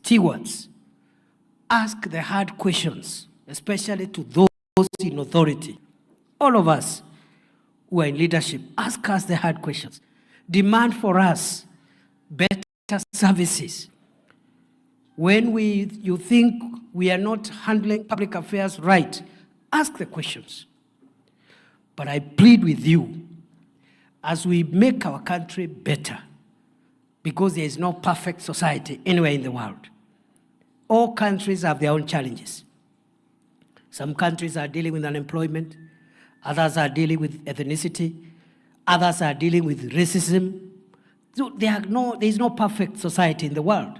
stewards, ask the hard questions, especially to those in authority. All of us who are in leadership, ask us the hard questions. Demand for us better services. When you think we are not handling public affairs right, ask the questions. But I plead with you, as we make our country better, because there is no perfect society anywhere in the world. All countries have their own challenges. Some countries are dealing with unemployment, others are dealing with ethnicity, others are dealing with racism. So there is no perfect society in the world.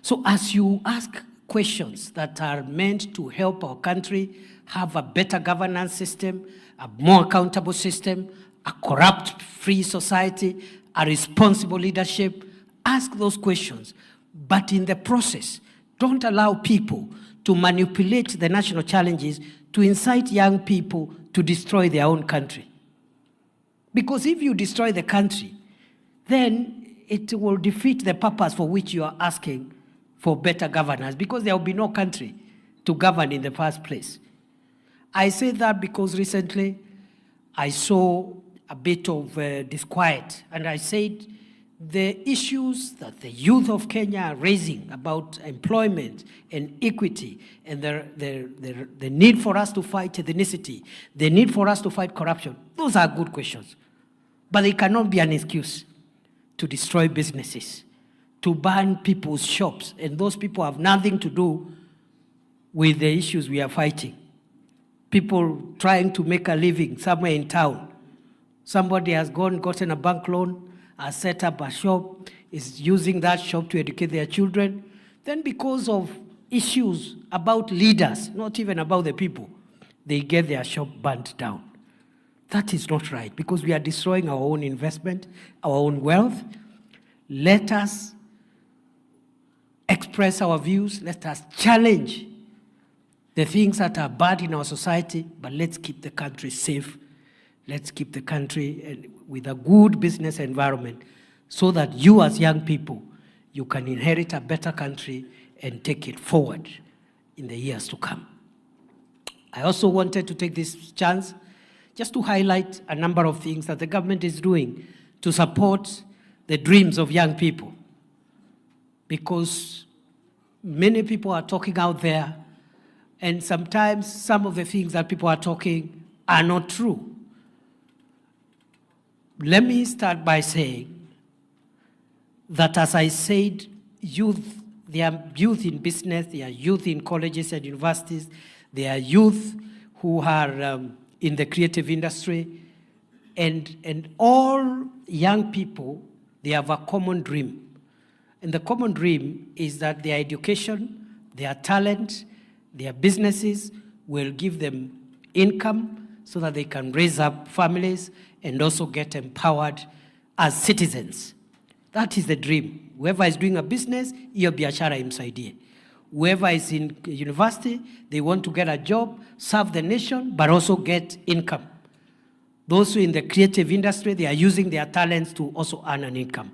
So as you ask questions that are meant to help our country have a better governance system, a more accountable system, a corrupt-free society, a responsible leadership, ask those questions. But in the process, don't allow people to manipulate the national challenges to incite young people to destroy their own country. Because if you destroy the country, then it will defeat the purpose for which you are asking for better governance, because there will be no country to govern in the first place. I say that because recently I saw a bit of disquiet, and I said the issues that the youth of Kenya are raising about employment and equity and the need for us to fight ethnicity, the need for us to fight corruption, those are good questions. But they cannot be an excuse to destroy businesses, to burn people's shops, and those people have nothing to do with the issues we are fighting. People trying to make a living somewhere in town. Somebody has gotten a bank loan, has set up a shop, is using that shop to educate their children. Then because of issues about leaders, not even about the people, they get their shop burnt down. That is not right, because we are destroying our own investment, our own wealth. Let us express our views. Let us challenge the things that are bad in our society, but let's keep the country safe. Let's keep the country with a good business environment so that you as young people, you can inherit a better country and take it forward in the years to come. I also wanted to take this chance just to highlight a number of things that the government is doing to support the dreams of young people. Because many people are talking out there, and sometimes some of the things that people are talking are not true. Let me start by saying that, as I said, youth, there are youth in business, there are youth in colleges and universities, there are youth who are in the creative industry, and all young people, they have a common dream. And the common dream is that their education, their talent, their businesses will give them income so that they can raise up families and also get empowered as citizens. That is the dream. Whoever is doing a business, hiyo biashara imsaidie. Whoever is in university, they want to get a job, serve the nation, but also get income. Those who are in the creative industry, they are using their talents to also earn an income.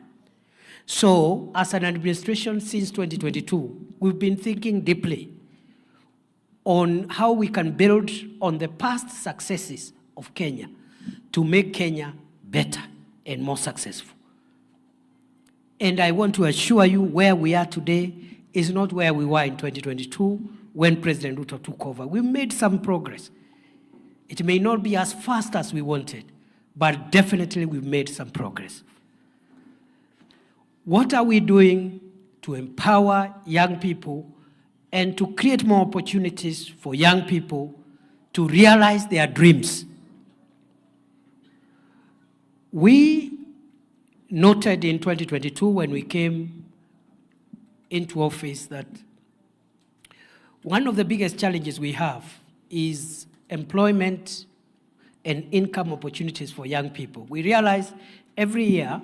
So, as an administration since 2022, we've been thinking deeply on how we can build on the past successes of Kenya to make Kenya better and more successful. And I want to assure you, where we are today is not where we were in 2022 when President Ruto took over. We made some progress. It may not be as fast as we wanted, but definitely we've made some progress. What are we doing to empower young people and to create more opportunities for young people to realize their dreams? We noted in 2022, when we came into office, that one of the biggest challenges we have is employment and income opportunities for young people. We realize every year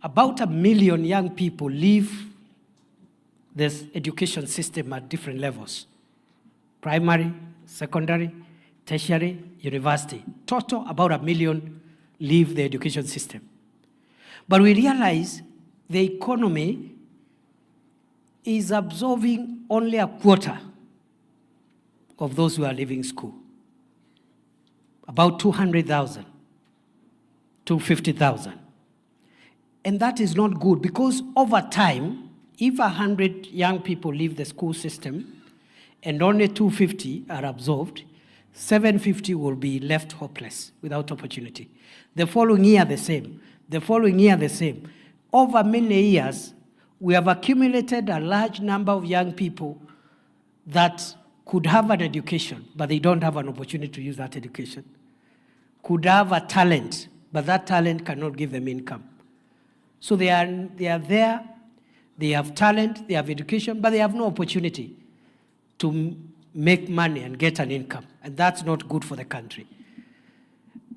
about 1 million young people leave this education system at different levels: primary, secondary, tertiary, university. Total, about 1 million leave the education system. But we realize the economy is absorbing only a quarter of those who are leaving school. About 200,000, 250,000. And that is not good, because over time, if 100 young people leave the school system and only 250 are absorbed, 750 will be left hopeless without opportunity. The following year, the same. The following year, the same. Over many years, we have accumulated a large number of young people that could have an education, but they don't have an opportunity to use that education. Could have a talent, but that talent cannot give them income. So they are there, they have talent, they have education, but they have no opportunity to make money and get an income. And that's not good for the country.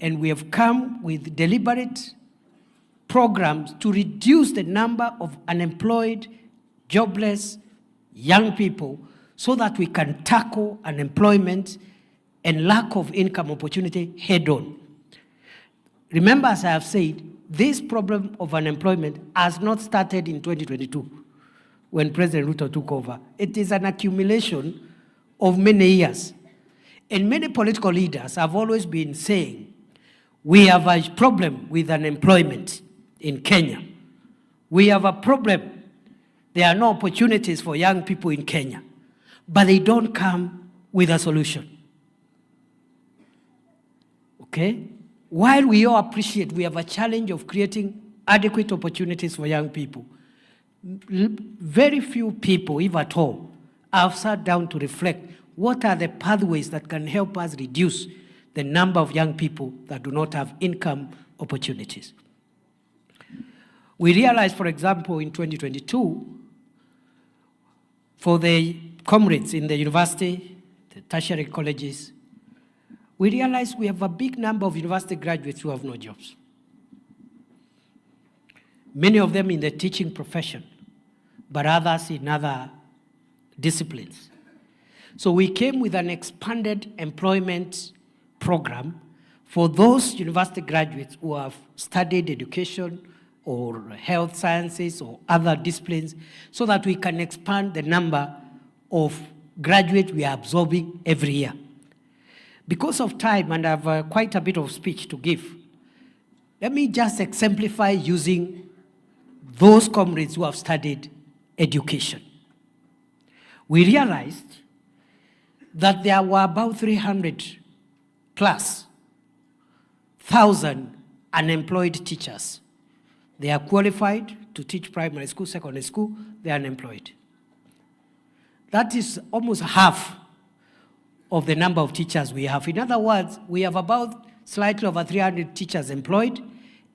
And we have come with deliberate programs to reduce the number of unemployed, jobless, young people, so that we can tackle unemployment and lack of income opportunity head on. Remember, as I have said, this problem of unemployment has not started in 2022 when President Ruto took over. It is an accumulation of many years. And many political leaders have always been saying, we have a problem with unemployment in Kenya. We have a problem. There are no opportunities for young people in Kenya. But they don't come with a solution. Okay? While we all appreciate we have a challenge of creating adequate opportunities for young people, very few people, if at all, have sat down to reflect what are the pathways that can help us reduce the number of young people that do not have income opportunities. We realized, for example, in 2022, for the comrades in the university, the tertiary colleges, we realized we have a big number of university graduates who have no jobs. Many of them in the teaching profession, but others in other disciplines. So we came with an expanded employment program for those university graduates who have studied education or health sciences or other disciplines, so that we can expand the number of graduates we are absorbing every year. Because of time, and I have quite a bit of speech to give, let me just exemplify using those comrades who have studied education. We realized that there were about 300 plus thousand unemployed teachers. They are qualified to teach primary school, secondary school, they are unemployed. That is almost half of the number of teachers we have. In other words, we have about slightly over 300 teachers employed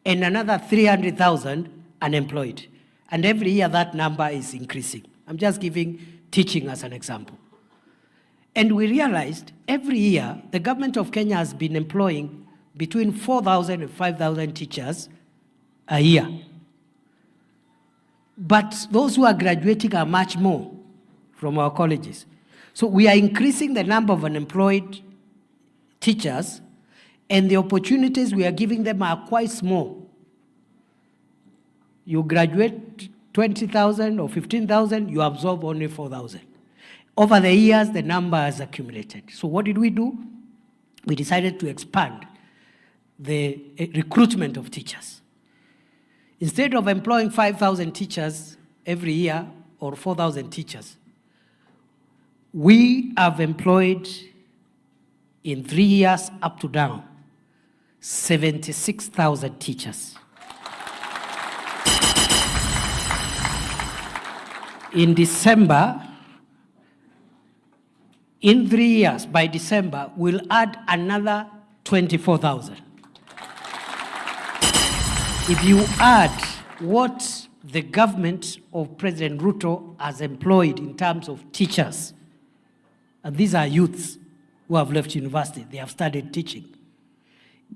and another 300,000 unemployed. And every year that number is increasing. I'm just giving teaching as an example. And we realized every year the government of Kenya has been employing between 4,000 and 5,000 teachers a year. But those who are graduating are much more from our colleges. So we are increasing the number of unemployed teachers, and the opportunities we are giving them are quite small. You graduate 20,000 or 15,000, you absorb only 4,000. Over the years, the number has accumulated. So what did we do? We decided to expand the recruitment of teachers. Instead of employing 5,000 teachers every year or 4,000 teachers, we have employed in 3 years up to now 76,000 teachers. In December, in 3 years, by December, we'll add another 24,000. If you add what the government of President Ruto has employed in terms of teachers, and these are youths who have left university, they have started teaching.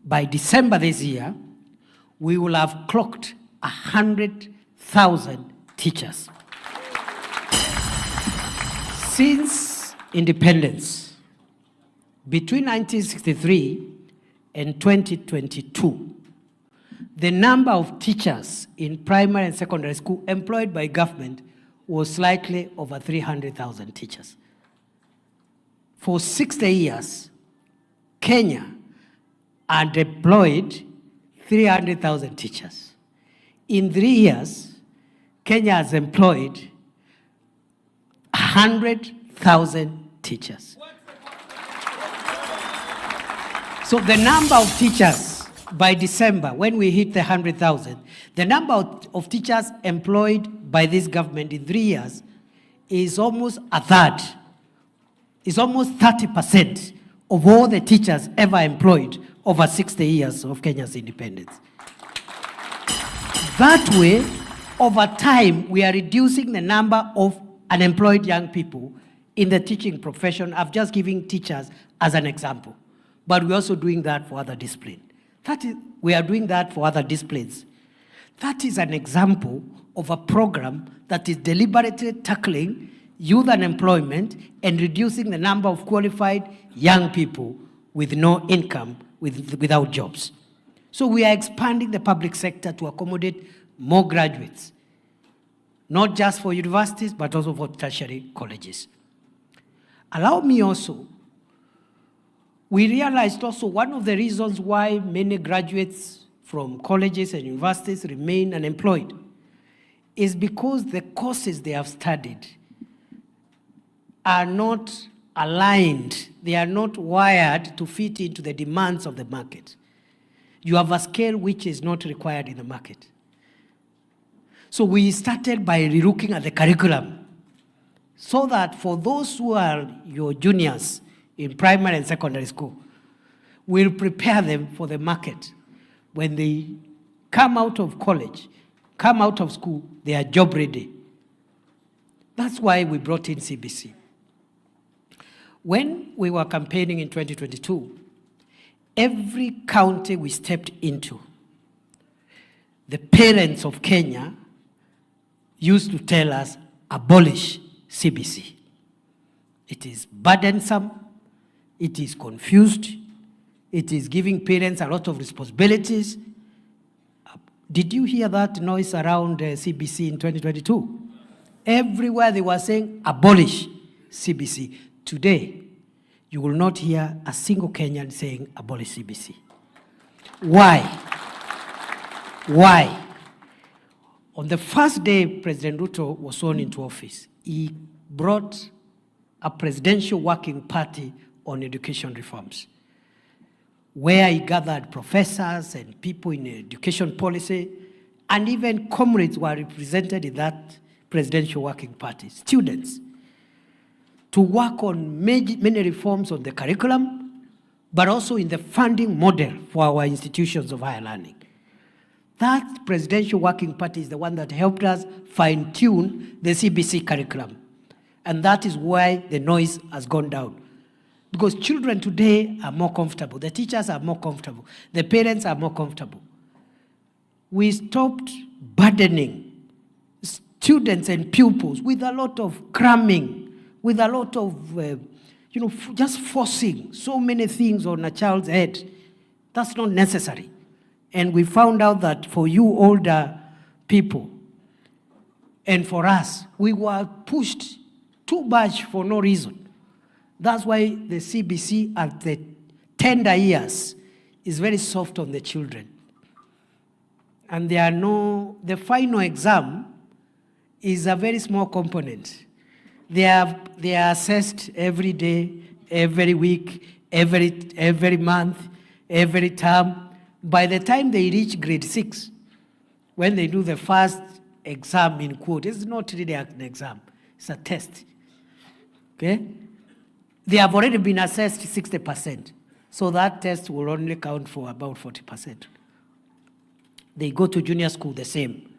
By December this year, we will have clocked 100,000 teachers. Since independence, between 1963 and 2022, the number of teachers in primary and secondary school employed by government was slightly over 300,000 teachers. For 60 years, Kenya had deployed 300,000 teachers. In 3 years, Kenya has employed 100,000 teachers. So the number of teachers by December, when we hit the 100,000, the number of teachers employed by this government in 3 years is almost a third. It's almost 30% of all the teachers ever employed over 60 years of Kenya's independence. That way, over time, we are reducing the number of unemployed young people in the teaching profession. I've just given teachers as an example, but we're also doing that for other disciplines. We are doing that for other disciplines. That is an example of a program that is deliberately tackling youth unemployment and reducing the number of qualified young people with no income, without jobs. So we are expanding the public sector to accommodate more graduates, not just for universities, but also for tertiary colleges. Allow me also, we realized also one of the reasons why many graduates from colleges and universities remain unemployed is because the courses they have studied are not aligned, they are not wired to fit into the demands of the market. You have a skill which is not required in the market. So we started by relooking at the curriculum so that for those who are your juniors in primary and secondary school, we'll prepare them for the market. When they come out of college, come out of school, they are job ready. That's why we brought in CBC. When we were campaigning in 2022, every county we stepped into, the parents of Kenya used to tell us, abolish CBC. It is burdensome, it is confused, it is giving parents a lot of responsibilities. Did you hear that noise around CBC in 2022? Everywhere they were saying, abolish CBC. Today, you will not hear a single Kenyan saying, abolish CBC. Why? Why? On the first day President Ruto was sworn into office, he brought a presidential working party on education reforms, where he gathered professors and people in education policy, and even comrades were represented in that presidential working party, students, to work on many reforms on the curriculum, but also in the funding model for our institutions of higher learning. That presidential working party is the one that helped us fine-tune the CBC curriculum. And that is why the noise has gone down. Because children today are more comfortable, the teachers are more comfortable, the parents are more comfortable. We stopped burdening students and pupils with a lot of cramming, with a lot of, just forcing so many things on a child's head. That's not necessary. And we found out that for you older people, and for us, we were pushed too much for no reason. That's why the CBC at the tender years is very soft on the children. And the final exam is a very small component. They are assessed every day, every week, every month, every term. By the time they reach grade 6, when they do the first exam in quote, it's not really an exam, it's a test. Okay? They have already been assessed 60%. So that test will only count for about 40%. They go to junior school the same.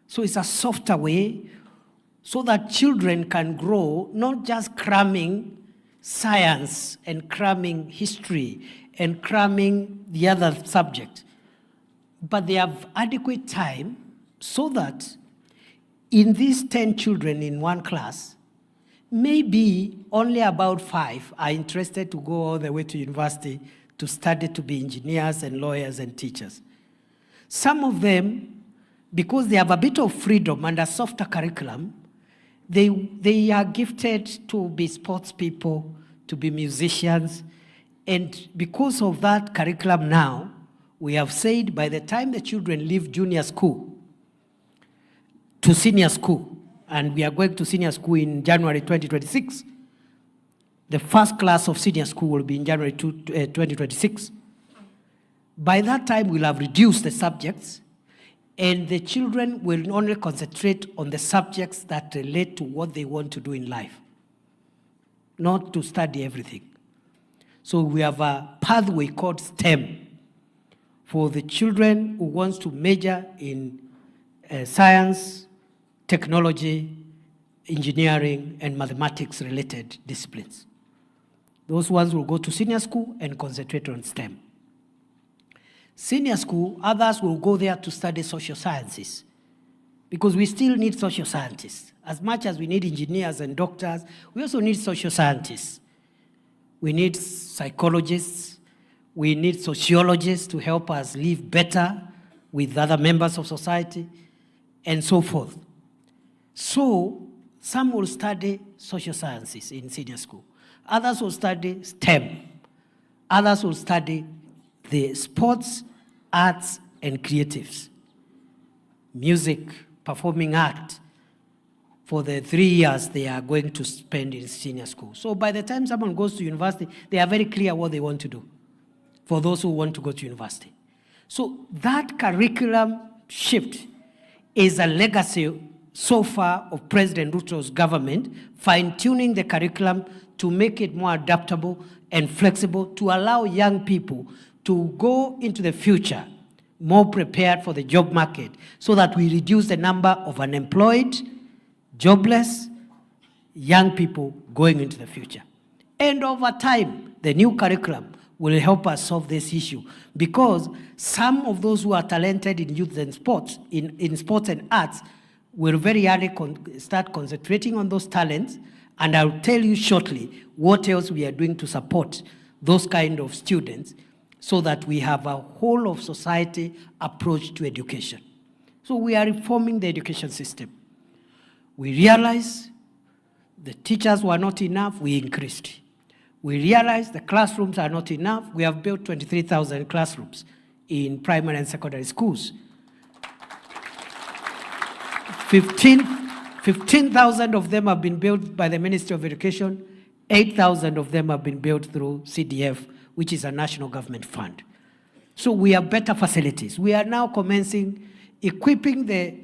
So it's a softer way so that children can grow, not just cramming science and cramming history and cramming the other subject, but they have adequate time so that in these 10 children in one class, maybe only about 5 are interested to go all the way to university to study to be engineers and lawyers and teachers. Some of them, because they have a bit of freedom and a softer curriculum, They are gifted to be sports people, to be musicians, and because of that curriculum now, we have said by the time the children leave junior school to senior school, and we are going to senior school in January 2026, the first class of senior school will be in January 2026. By that time, we'll have reduced the subjects, and the children will only concentrate on the subjects that relate to what they want to do in life, not to study everything. So we have a pathway called STEM for the children who wants to major in science, technology, engineering, and mathematics-related disciplines. Those ones will go to senior school and concentrate on STEM. Senior school, others will go there to study social sciences because we still need social scientists. As much as we need engineers and doctors, we also need social scientists. We need psychologists. We need sociologists to help us live better with other members of society and so forth. So some will study social sciences in senior school. Others will study STEM. Others will study the sports, arts, and creatives. Music, performing art, for the 3 years they are going to spend in senior school. So by the time someone goes to university, they are very clear what they want to do for those who want to go to university. So that curriculum shift is a legacy so far of President Ruto's government, fine-tuning the curriculum to make it more adaptable and flexible to allow young people to go into the future more prepared for the job market so that we reduce the number of unemployed, jobless, young people going into the future. And over time, the new curriculum will help us solve this issue because some of those who are talented in youth and sports, in sports and arts, will very early start concentrating on those talents, and I'll tell you shortly what else we are doing to support those kind of students so that we have a whole of society approach to education. So we are reforming the education system. We realize the teachers were not enough, we increased. We realize the classrooms are not enough, we have built 23,000 classrooms in primary and secondary schools. 15,000 of them have been built by the Ministry of Education, 8,000 of them have been built through CDF, which is a national government fund. So we have better facilities. We are now commencing equipping the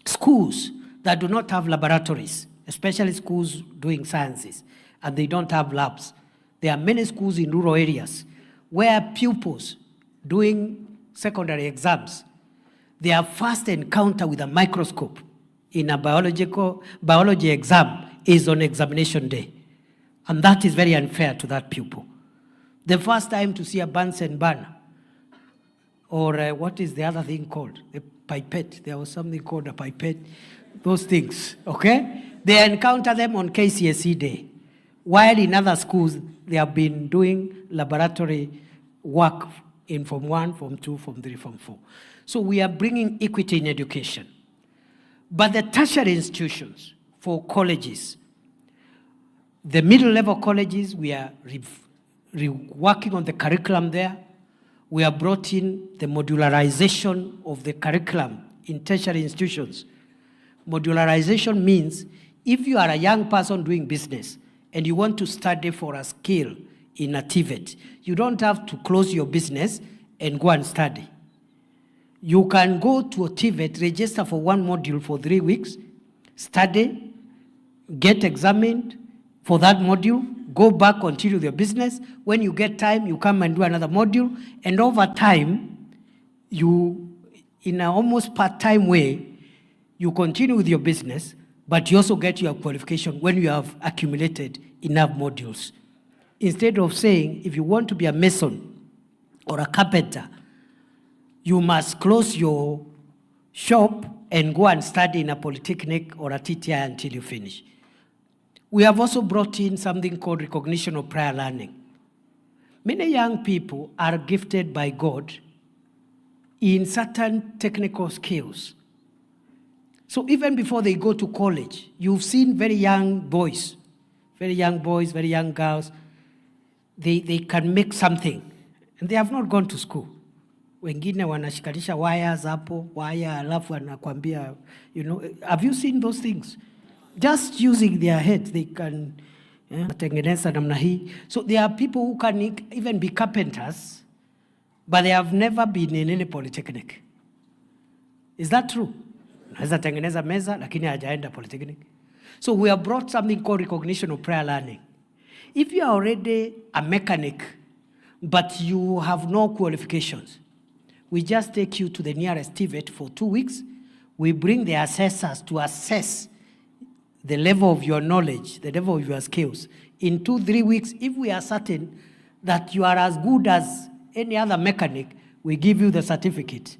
schools that do not have laboratories, especially schools doing sciences, and they don't have labs. There are many schools in rural areas where pupils doing secondary exams, their first encounter with a microscope in a biology exam is on examination day. And that is very unfair to that pupil. The first time to see a Bunsen burner, or what is the other thing called? A pipette. There was something called a pipette. Those things, okay? They encounter them on KCSE day. While in other schools, they have been doing laboratory work in Form 1, Form 2, Form 3, Form 4. So we are bringing equity in education. But the tertiary institutions for colleges, the middle-level colleges, we are working on the curriculum there. We have brought in the modularization of the curriculum in tertiary institutions. Modularization means if you are a young person doing business and you want to study for a skill in a TVET, you don't have to close your business and go and study. You can go to a TVET, register for one module for 3 weeks, study, get examined for that module, go back, continue with your business. When you get time, you come and do another module. And over time, you, in an almost part-time way, you continue with your business, but you also get your qualification when you have accumulated enough modules. Instead of saying, if you want to be a mason or a carpenter, you must close your shop and go and study in a polytechnic or a TTI until you finish. We have also brought in something called recognition of prior learning. Many young people are gifted by God in certain technical skills. So even before they go to college, you've seen very young boys, very young girls, they can make something. And they have not gone to school. Wengine wanashikanisha wires hapo, wire alafu anakuambia, have you seen those things? Just using their heads, they can tengeneza namna hii. So there are people who can even be carpenters, but they have never been in any polytechnic. Is that true? Naweza tengeneza meza, lakini hajaenda polytechnic. So we have brought something called recognition of prior learning. If you are already a mechanic, but you have no qualifications, we just take you to the nearest TVET for 2 weeks. We bring the assessors to assess the level of your knowledge, the level of your skills. In 2-3 weeks, if we are certain that you are as good as any other mechanic, we give you the certificate.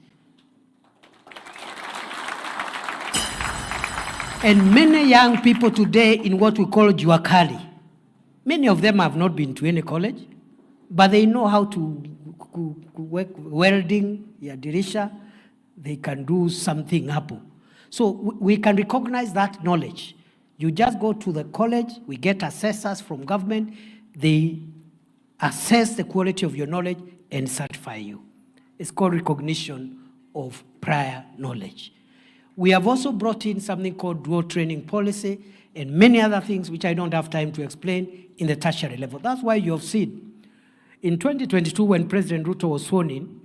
And many young people today in what we call juakali, many of them have not been to any college, but they know how to work welding, dirisha, they can do something hapo. So we can recognize that knowledge. You just go to the college, we get assessors from government, they assess the quality of your knowledge and certify you. It's called recognition of prior knowledge. We have also brought in something called dual training policy and many other things which I don't have time to explain in the tertiary level. That's why you have seen in 2022 when President Ruto was sworn in,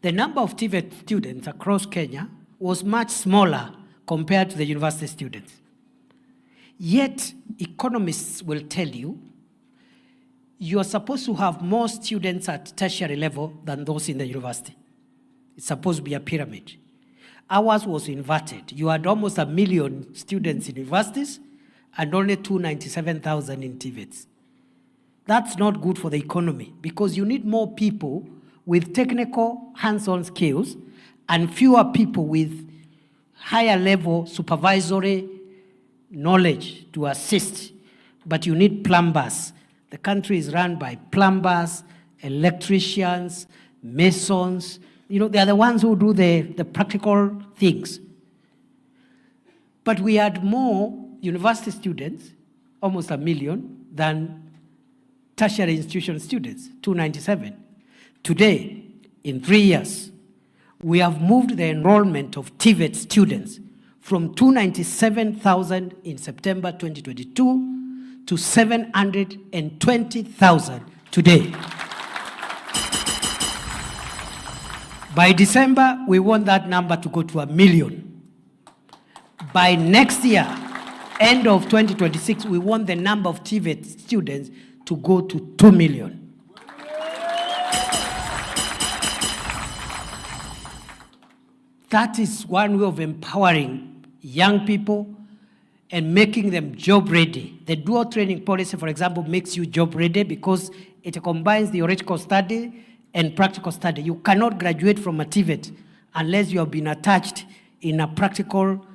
the number of TVET students across Kenya was much smaller compared to the university students. Yet, economists will tell you, you are supposed to have more students at tertiary level than those in the university. It's supposed to be a pyramid. Ours was inverted. You had almost 1 million students in universities and only 297,000 in TVETs. That's not good for the economy because you need more people with technical hands-on skills and fewer people with higher level supervisory knowledge to assist. But you need plumbers. The country is run by plumbers, electricians, masons. They are the ones who do the practical things. But we had more university students, almost 1 million, than tertiary institution students, 297. Today, in 3 years, we have moved the enrollment of TVET students from 297,000 in September 2022 to 720,000 today. By December, we want that number to go to 1 million. By next year, end of 2026, we want the number of TVET students to go to 2 million. That is one way of empowering young people and making them job ready. The dual training policy, for example, makes you job ready because it combines theoretical study and practical study. You cannot graduate from a TVET unless you have been attached in a practical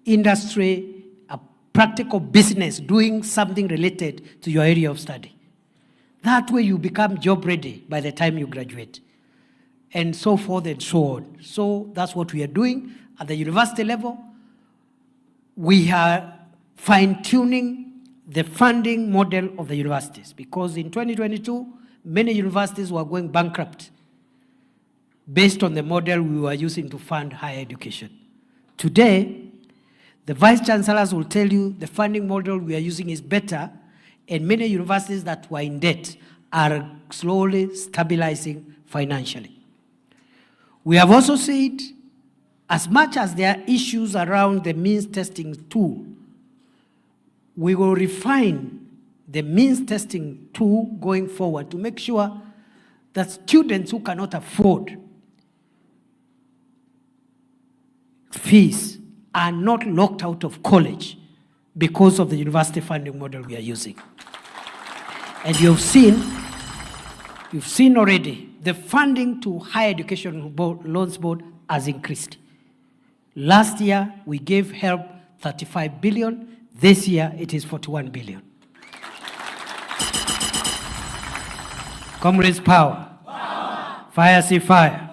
industry, a practical business, doing something related to your area of study. That way you become job ready by the time you graduate, and so forth and so on. So that's what we are doing at the university level. We are fine-tuning the funding model of the universities because in 2022, many universities were going bankrupt based on the model we were using to fund higher education. Today, the vice chancellors will tell you the funding model we are using is better, and many universities that were in debt are slowly stabilizing financially. We have also said, as much as there are issues around the means testing tool, we will refine the means testing tool going forward to make sure that students who cannot afford fees are not locked out of college because of the university funding model we are using. And you've seen already, the funding to higher education loans board has increased. Last year, we gave help 35 billion. This year, it is 41 billion. Comrades, power. Fire, see fire.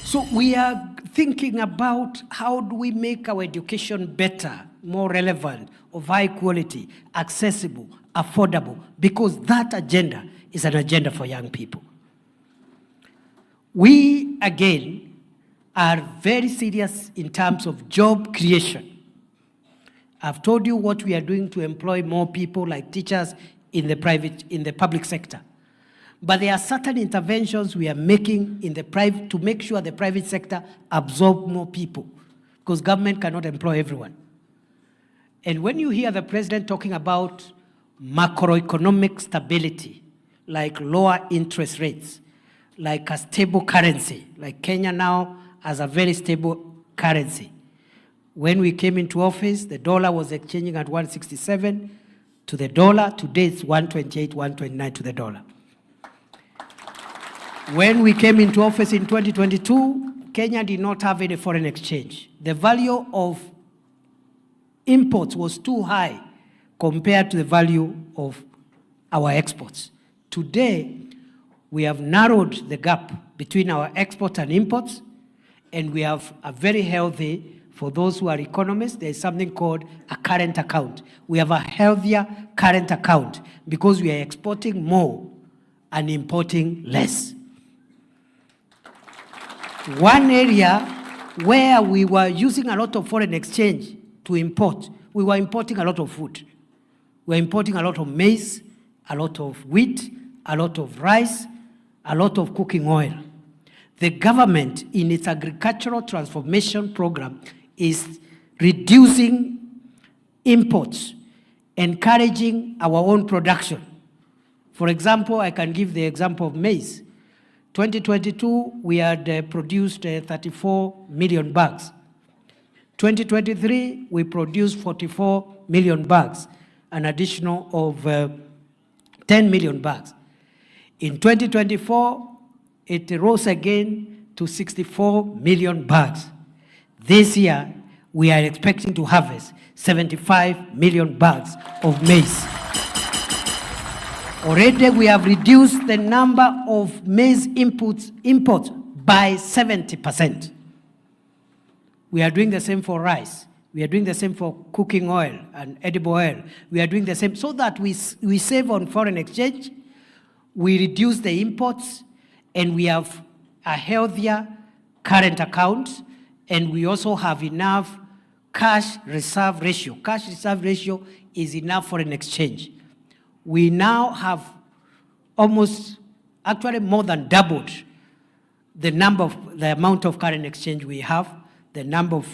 So we are thinking about how do we make our education better, more relevant, of high quality, accessible, affordable, because that agenda is an agenda for young people. We, again, are very serious in terms of job creation. I've told you what we are doing to employ more people like teachers in the public sector. But there are certain interventions we are making in the private to make sure the private sector absorb more people, because government cannot employ everyone. And when you hear the president talking about macroeconomic stability, like lower interest rates, like a stable currency, like Kenya now has a very stable currency. When we came into office, the dollar was exchanging at 167 to the dollar. Today it's 128, 129 to the dollar. When we came into office in 2022, Kenya did not have any foreign exchange. The value of imports was too high compared to the value of our exports. Today, we have narrowed the gap between our exports and imports, and we have a very healthy, for those who are economists, there is something called a current account. We have a healthier current account because we are exporting more and importing less. One area where we were using a lot of foreign exchange to import, we were importing a lot of food. We were importing a lot of maize, a lot of wheat, a lot of rice, a lot of cooking oil. The government, in its agricultural transformation program, is reducing imports, encouraging our own production. For example, I can give the example of maize. 2022, we had produced 34 million bags. 2023, we produced 44 million bags, an additional of 10 million bags. In 2024, it rose again to 64 million bags. This year, we are expecting to harvest 75 million bags of maize. Already, we have reduced the number of maize imports by 70%. We are doing the same for rice. We are doing the same for cooking oil and edible oil. We are doing the same so that we save on foreign exchange, we reduce the imports, and we have a healthier current account, and we also have enough cash reserve ratio. Cash reserve ratio is enough foreign exchange. We now have actually more than doubled the amount of current exchange we have, the number of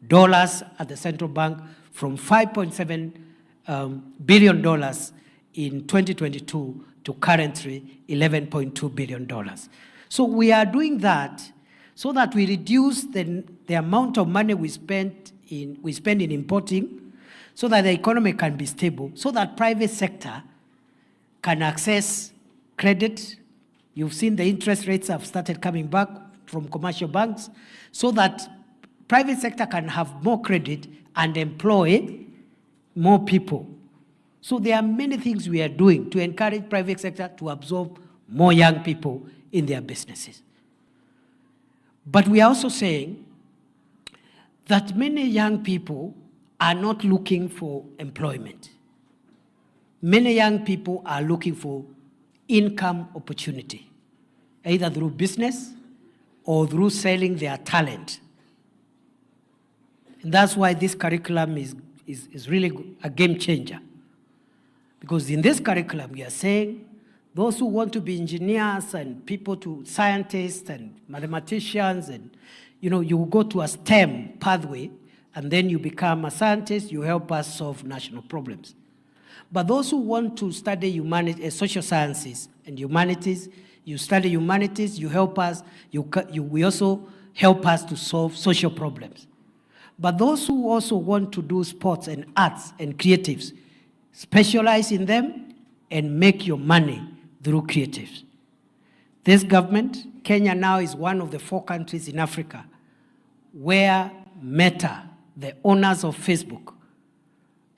dollars at the central bank from $5.7 billion in 2022 to currently $11.2 billion. So we are doing that so that we reduce the amount of money we spend in importing, so that the economy can be stable, so that private sector can access credit. You've seen the interest rates have started coming back from commercial banks, so that private sector can have more credit and employ more people. So there are many things we are doing to encourage private sector to absorb more young people in their businesses. But we are also saying that many young people are not looking for employment. Many young people are looking for income opportunity, either through business or through selling their talent. And that's why this curriculum is really a game changer. Because in this curriculum, we are saying those who want to be engineers and people to scientists and mathematicians, and you go to a STEM pathway, and then you become a scientist, you help us solve national problems. But those who want to study social sciences and humanities, you study humanities, you help us, we also help us to solve social problems. But those who also want to do sports and arts and creatives, specialize in them and make your money through creatives. This government, Kenya now is one of the 4 countries in Africa where Meta, the owners of Facebook,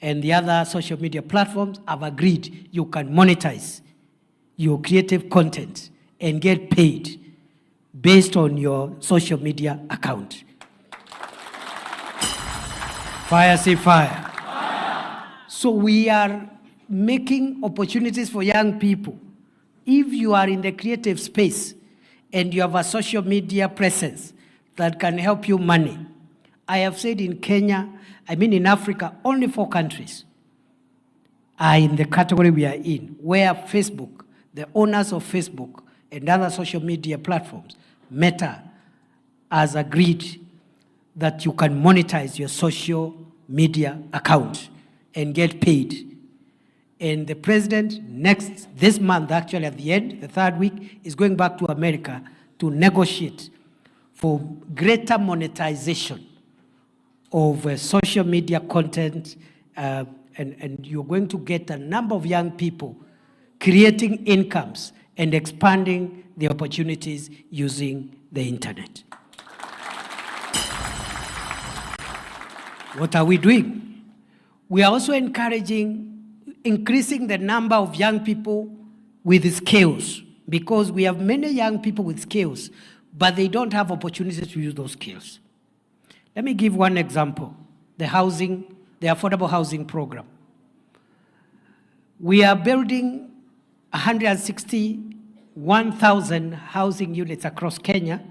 and the other social media platforms have agreed you can monetize your creative content and get paid based on your social media account. Fire, say fire. So we are making opportunities for young people. If you are in the creative space and you have a social media presence that can help you money, I have said in Kenya, in Africa, only 4 countries are in the category we are in, where Facebook, the owners of Facebook and other social media platforms, Meta, has agreed that you can monetize your social media account and get paid. And the president this month, actually at the end, the 3rd week, is going back to America to negotiate for greater monetization of social media content, and you're going to get a number of young people creating incomes and expanding the opportunities using the internet. What are we doing? We are also increasing the number of young people with skills, because we have many young people with skills, but they don't have opportunities to use those skills. Let me give one example, the affordable housing program. We are building 161,000 housing units across Kenya.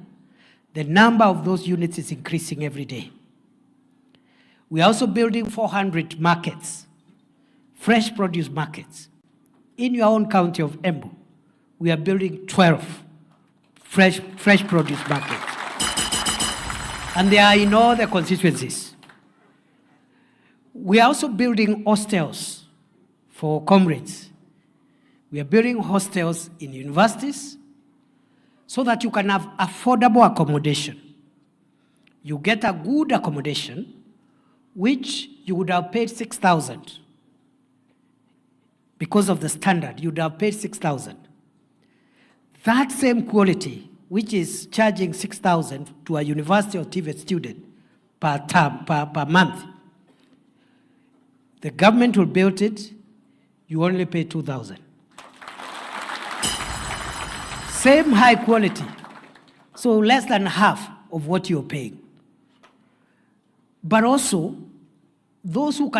The number of those units is increasing every day. We are also building 400 markets, fresh produce markets. In your own county of Embu, we are building 12 fresh produce markets. And they are in all the constituencies. We are also building hostels for comrades. We are building hostels in universities so that you can have affordable accommodation. You get a good accommodation, which you would have paid 6,000. Because of the standard, you would have paid 6,000. That same quality, which is charging 6,000 to a university or TVET student per month, the government will build it, you only pay 2,000. Same high quality, so less than half of what you're paying. But also, those who can